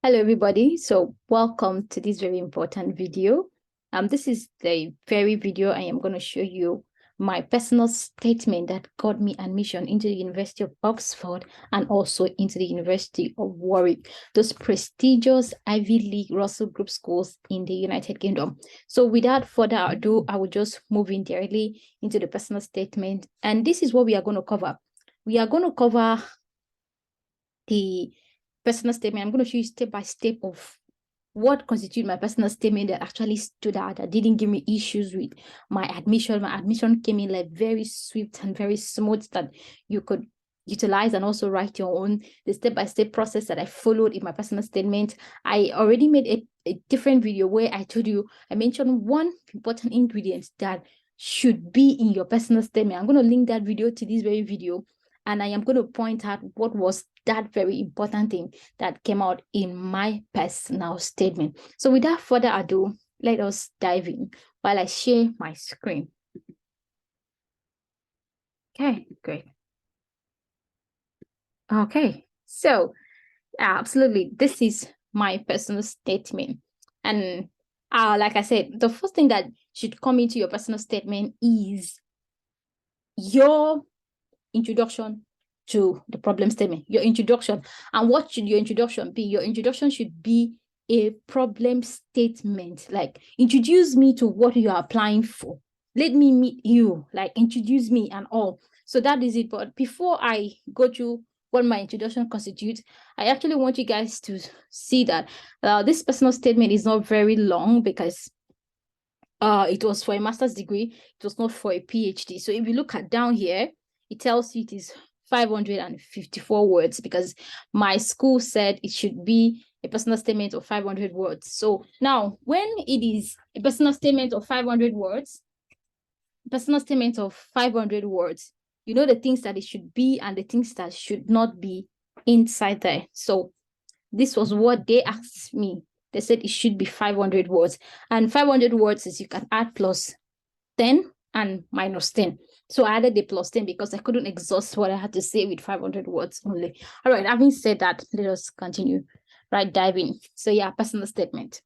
Hello, everybody. So welcome to this very important video. This is the very video I am going to show you my personal statement that got me admission into the University of Oxford and also into the University of Warwick, those prestigious Ivy League Russell Group schools in the United Kingdom. So without further ado, I will just move in directly into the personal statement. And this is what we are going to cover. We are going to cover the personal statement. I'm going to show you step by step of what constitutes my personal statement that actually stood out, that didn't give me issues with my admission. My admission came in like very swift and very smooth that you could utilize and also write your own. The step-by-step process that I followed in my personal statement. I already made a different video where I told you, I mentioned one important ingredient that should be in your personal statement. I'm going to link that video to this very video. And I am going to point out what was that very important thing that came out in my personal statement. So without further ado, let us dive in while I share my screen. Okay, great. Okay, so absolutely, this is my personal statement. And like I said, the first thing that should come into your personal statement is your introduction to the problem statement, your introduction. And what should your introduction be? Your introduction should be a problem statement, like introduce me to what you are applying for. Let me meet you, like introduce me and all. So that is it. But before I go through what my introduction constitutes, I actually want you guys to see that this personal statement is not very long because it was for a master's degree. It was not for a PhD. So if you look at down here, it tells you it is 554 words because my school said it should be a personal statement of 500 words. So now when it is a personal statement of 500 words, you know the things that it should be and the things that should not be inside there. So this was what they asked me. They said it should be 500 words. And 500 words is you can add plus 10 and minus 10. So I added the plus 10 because I couldn't exhaust what I had to say with 500 words only. All right, having said that, let us continue, right, diving. So yeah, personal statement.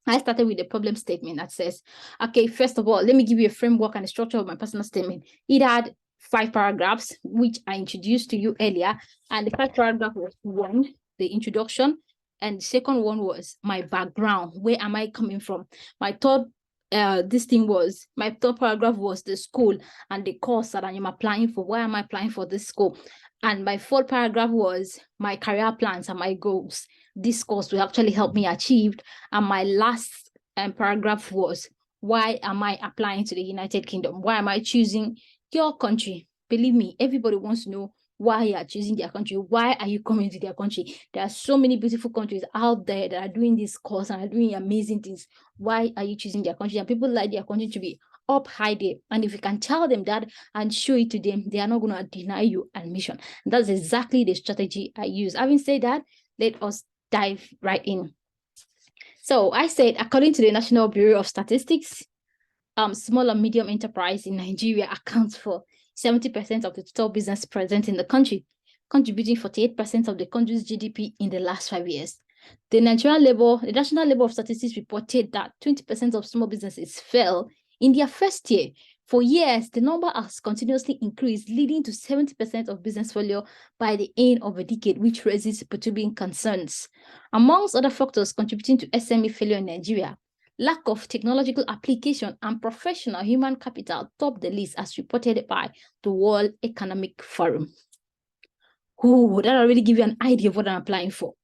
I started with a problem statement that says, okay, first of all, let me give you a framework and a structure of my personal statement. It had 5 paragraphs, which I introduced to you earlier. And the first paragraph was 1, the introduction. And the second one was my background. Where am I coming from? My third my third paragraph was the school and the course that I am applying for. Why am I applying for this school? And my fourth paragraph was my career plans and my goals. This course will actually help me achieve. And my last paragraph was, why am I applying to the United Kingdom? Why am I choosing your country? Believe me, everybody wants to know why you are choosing their country. Why are you coming to their country? There are so many beautiful countries out there that are doing this course and are doing amazing things. Why are you choosing their country? And people like their country to be up high there. And if you can tell them that and show it to them, they are not going to deny you admission. And that's exactly the strategy I use. Having said that, let us dive right in. So I said, according to the National Bureau of Statistics, small and medium enterprise in Nigeria accounts for 70% of the total business present in the country, contributing 48% of the country's GDP in the last 5 years. The National Level of Statistics reported that 20% of small businesses fell in their first year. For years, the number has continuously increased, leading to 70% of business failure by the end of a decade, which raises perturbing concerns. Amongst other factors contributing to SME failure in Nigeria, lack of technological application and professional human capital top the list as reported by the World Economic Forum. Ooh, that already give you an idea of what I'm applying for.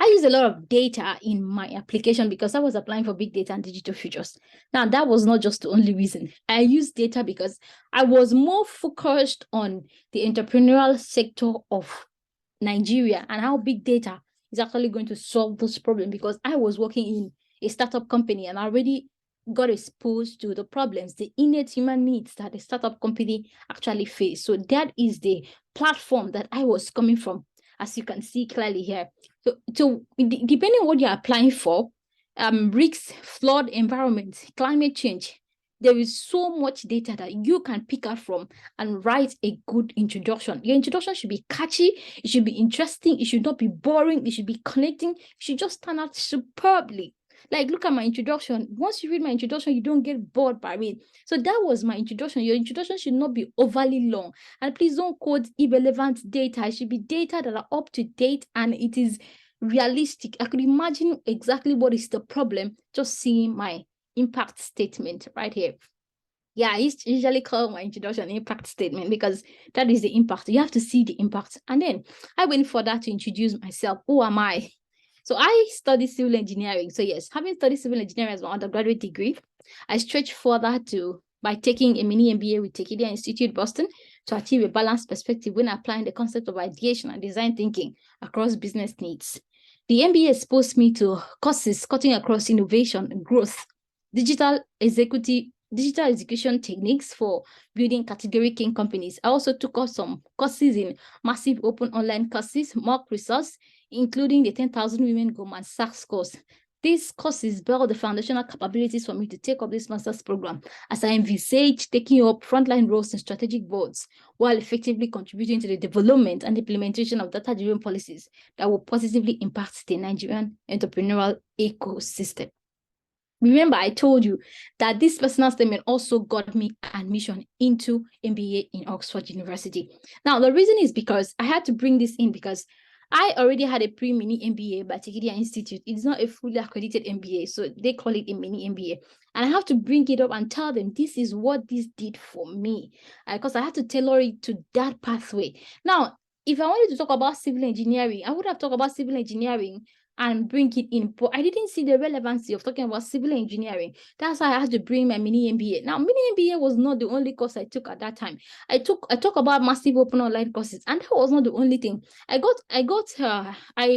I use a lot of data in my application because I was applying for big data and digital futures. Now, that was not just the only reason. I used data because I was more focused on the entrepreneurial sector of Nigeria and how big data is actually going to solve this problem, because I was working in a startup company and I already got exposed to the problems, the innate human needs that a startup company actually face. So that is the platform that I was coming from, as you can see clearly here. So depending on what you're applying for, risks, flood environment, climate change, there is so much data that you can pick up from and write a good introduction. Your introduction should be catchy, it should be interesting, it should not be boring, it should be connecting, it should just stand out superbly. Like, look at my introduction. Once you read my introduction, you don't get bored by it. So that was my introduction. Your introduction should not be overly long. And please don't quote irrelevant data. It should be data that are up to date and it is realistic. I could imagine exactly what is the problem just seeing my impact statement right here. Yeah, I usually call my introduction impact statement because that is the impact. You have to see the impact. And then I went further to introduce myself. Who am I? So I studied civil engineering. So yes, having studied civil engineering as my undergraduate degree, I stretched further by taking a mini MBA with Tekidia Institute, Boston, to achieve a balanced perspective when applying the concept of ideation and design thinking across business needs. The MBA exposed me to courses cutting across innovation and growth, digital execution techniques for building category king companies. I also took up some courses in massive open online courses, mock resource, including the 10,000 Women Goldman Sachs course. These courses build the foundational capabilities for me to take up this master's program as I envisage taking up frontline roles in strategic boards while effectively contributing to the development and implementation of data-driven policies that will positively impact the Nigerian entrepreneurial ecosystem. Remember, I told you that this personal statement also got me admission into MBA in Oxford University. Now, the reason is because I had to bring this in because I already had a pre-mini MBA by Tekidia Institute. It's not a fully accredited MBA, so they call it a mini MBA. And I have to bring it up and tell them this is what this did for me, because I had to tailor it to that pathway. Now, if I wanted to talk about civil engineering, I would have talked about civil engineering and bring it in, but I didn't see the relevancy of talking about civil engineering. That's why I had to bring my mini MBA. Now, mini MBA was not the only course I took at that time. I talk about massive open online courses, and that was not the only thing. I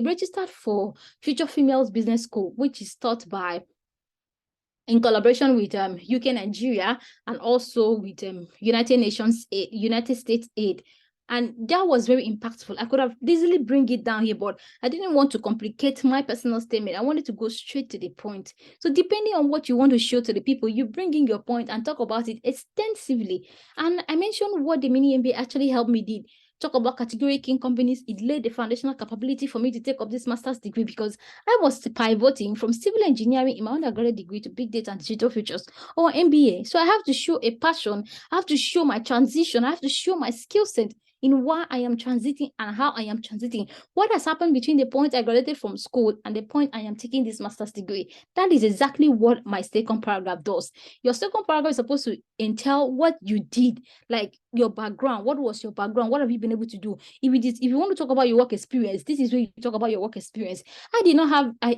registered for Future Females Business School, which is taught in collaboration with UK Nigeria and also with United States Aid. And that was very impactful. I could have easily bring it down here, but I didn't want to complicate my personal statement. I wanted to go straight to the point. So depending on what you want to show to the people, you bring in your point and talk about it extensively. And I mentioned what the mini MBA actually helped me did. Talk about category king companies. It laid the foundational capability for me to take up this master's degree because I was pivoting from civil engineering in my undergraduate degree to big data and digital futures or MBA. So I have to show a passion. I have to show my transition. I have to show my skill set in why I am transiting and how I am transiting. What has happened between the point I graduated from school and the point I am taking this master's degree? That is exactly what my second paragraph does. Your second paragraph is supposed to entail what you did, like your background. What was your background? What have you been able to do? If you want to talk about your work experience, this is where you talk about your work experience. I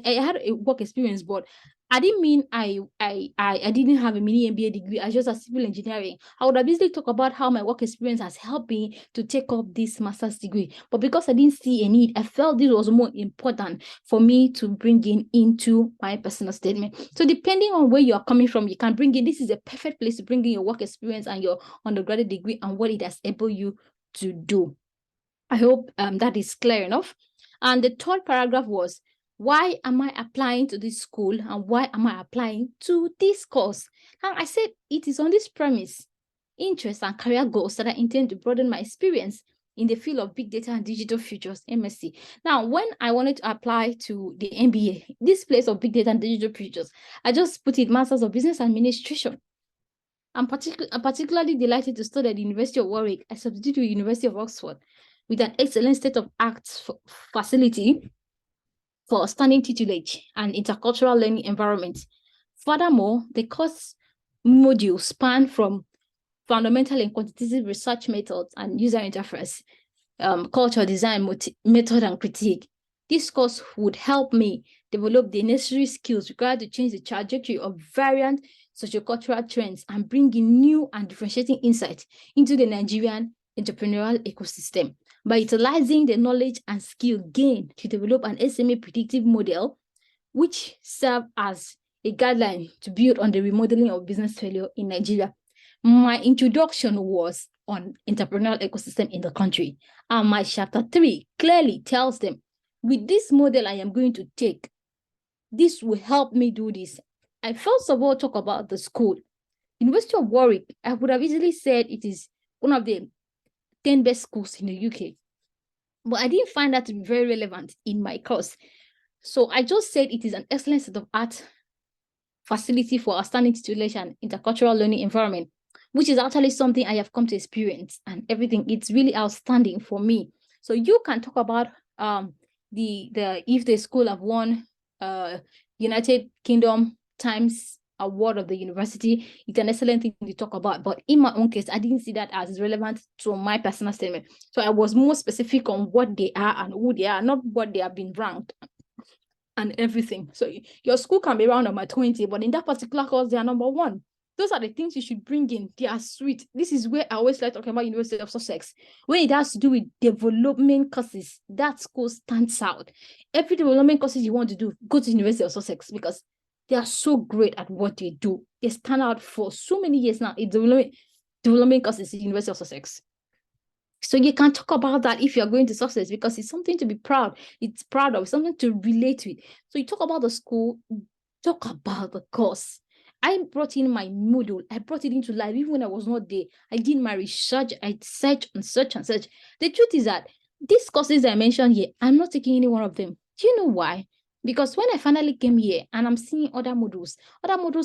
had a work experience, but I didn't mean I didn't have a mini MBA degree. I just had civil engineering. I would have easily talked about how my work experience has helped me to take up this master's degree. But because I didn't see a need, I felt this was more important for me to bring into my personal statement. So depending on where you are coming from, you can bring in, this is a perfect place to bring in your work experience and your undergraduate degree and what it has enabled you to do. I hope that is clear enough. And the third paragraph was, why am I applying to this school and why am I applying to this course? And I said, it is on this premise, interests and career goals that I intend to broaden my experience in the field of big data and digital futures, MSc. Now, when I wanted to apply to the MBA, this place of big data and digital futures, I just put it Masters of Business Administration. I'm particularly delighted to study at the University of Warwick. I substitute to the University of Oxford with an excellent state-of-art facility for standing tutelage and intercultural learning environment. Furthermore, the course modules span from fundamental and quantitative research methods and user interface, culture, design, method, and critique. This course would help me develop the necessary skills required to change the trajectory of variant sociocultural trends and bring in new and differentiating insights into the Nigerian entrepreneurial ecosystem. By utilizing the knowledge and skill gained to develop an SMA predictive model, which serve as a guideline to build on the remodeling of business failure in Nigeria. My introduction was on entrepreneurial ecosystem in the country. And my chapter 3 clearly tells them, with this model I am going to take, this will help me do this. I first of all talk about the school. University of Warwick, I would have easily said it is one of the 10 best schools in the UK. But I didn't find that to be very relevant in my course. So I just said it is an excellent state of art facility for outstanding tutelage and intercultural learning environment, which is actually something I have come to experience and everything. It's really outstanding for me. So you can talk about if the school have won United Kingdom Times Award of the university, it's an excellent thing to talk about. But in my own case, I didn't see that as relevant to my personal statement. So I was more specific on what they are and who they are, not what they have been ranked and everything. So your school can be around number 20, but in that particular course, they are number 1. Those are the things you should bring in. They are sweet. This is where I always like talking about University of Sussex. When it has to do with development courses, that school stands out. Every development courses you want to do, go to University of Sussex because they are so great at what they do. They stand out for so many years now in development courses at University of Sussex. So you can talk about that if you're going to Sussex because it's something to be proud. It's proud of, something to relate with. So you talk about the school, talk about the course. I brought in my module. I brought it into life even when I was not there. I did my research. I searched and searched and searched. The truth is that these courses I mentioned here, I'm not taking any one of them. Do you know why? Because when I finally came here and I'm seeing other modules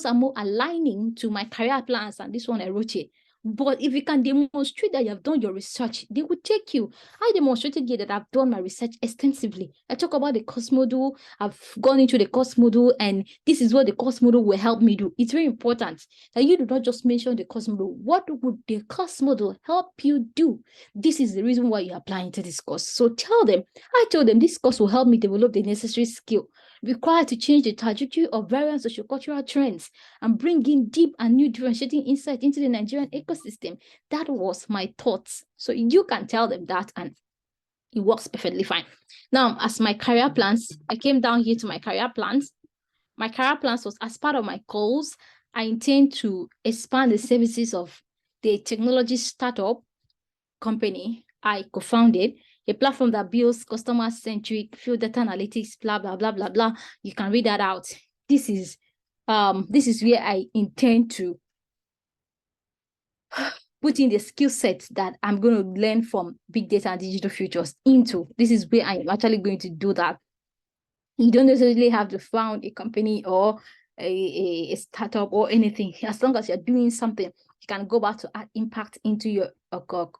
are more aligning to my career plans and this one I wrote here. But if you can demonstrate that you have done your research, they will take you. I demonstrated here that I've done my research extensively. I talk about the course module. I've gone into the course module, and this is what the course module will help me do. It's very important that you do not just mention the course module. What would the course module help you do? This is the reason why you're applying to this course. So tell them, I told them this course will help me develop the necessary skill required to change the trajectory of various sociocultural trends and bring in deep and new differentiating insight into the Nigerian ecosystem. That was my thoughts. So you can tell them that and it works perfectly fine. Now, as my career plans, I came down here to my career plans. My career plans was as part of my goals, I intend to expand the services of the technology startup company I co-founded, a platform that builds customer-centric field data analytics, blah, blah, blah, blah, blah. You can read that out. This is where I intend to put in the skill set that I'm going to learn from big data and digital futures into. This is where I'm actually going to do that. You don't necessarily have to found a company or a startup or anything. As long as you're doing something, you can go back to add impact into your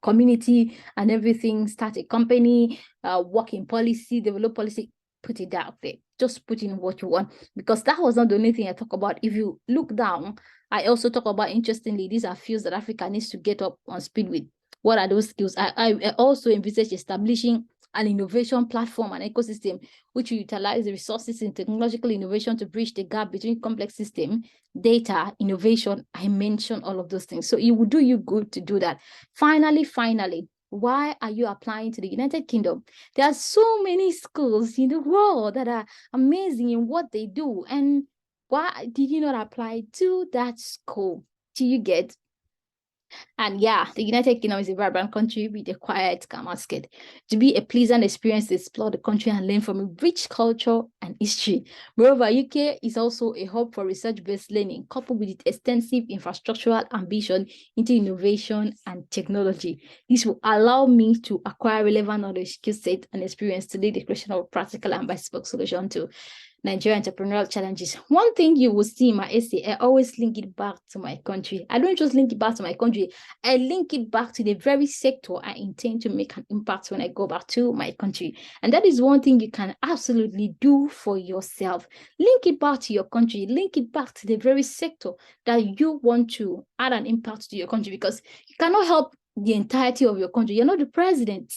community and everything. Start a company, work in policy, develop policy, put it out there. Just put in what you want, because that was not the only thing I talk about. If you look down, I also talk about, interestingly, these are fields that Africa needs to get up on speed with. What are those skills? I also envisage establishing an innovation platform and ecosystem which will utilize the resources in technological innovation to bridge the gap between complex system, data, innovation. I mentioned all of those things. So it will do you good to do that. Finally, why are you applying to the United Kingdom? There are so many schools in the world that are amazing in what they do. And why did you not apply to that school? Do you get? And yeah, the United Kingdom is a vibrant country with a quiet, calm market. To be a pleasant experience to explore the country and learn from a rich culture and history. Moreover, UK is also a hub for research-based learning, coupled with its extensive infrastructural ambition into innovation and technology. This will allow me to acquire relevant knowledge, skill set, and experience to lead the creation of a practical and bespoke solution to Nigerian entrepreneurial challenges. One thing you will see in my essay, I always link it back to my country. I don't just link it back to my country, I link it back to the very sector I intend to make an impact when I go back to my country. And that is one thing you can absolutely do for yourself. Link it back to your country, link it back to the very sector that you want to add an impact to your country, because you cannot help the entirety of your country. You're not the president.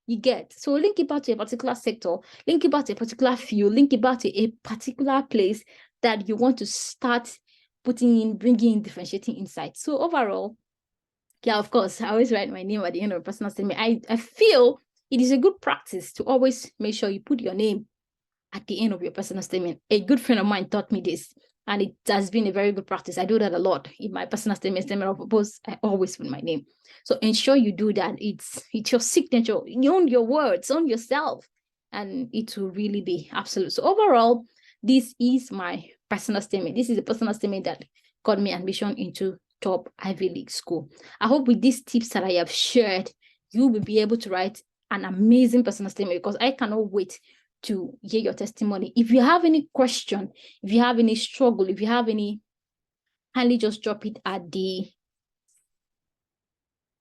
You get. So link it back to a particular sector, link it back to a particular field, link it back to a particular place that you want to start putting in, bringing in differentiating insights. So overall, yeah, of course, I always write my name at the end of a personal statement. I feel it is a good practice to always make sure you put your name at the end of your personal statement. A good friend of mine taught me this, and it has been a very good practice. I do that a lot in my personal statement of purpose. I always put my name. So ensure you do that. It's your signature. You own your words, own yourself, and it will really be absolute. So overall, this is my personal statement. This is a personal statement that got me admission into top Ivy League school. I hope with these tips that I have shared, you will be able to write an amazing personal statement, because I cannot wait to hear your testimony. If you have any question, if you have any struggle, if you have any, kindly just drop it at the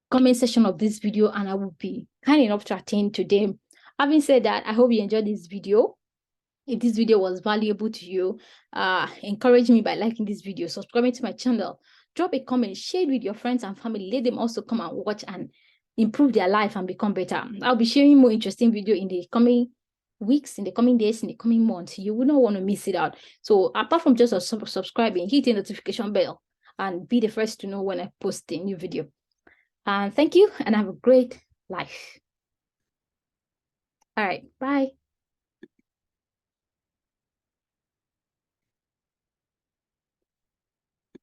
comment section of this video, and I will be kind enough to attend to them. Having said that, I hope you enjoyed this video. If this video was valuable to you, encourage me by liking this video, subscribing to my channel, drop a comment, share it with your friends and family. Let them also come and watch and improve their life and become better. I'll be sharing more interesting video in the coming weeks, in the coming days, in the coming months. You will not want to miss it out. So apart from just subscribing, hit the notification bell and be the first to know when I post a new video. And thank you, and have a great life. All right, bye.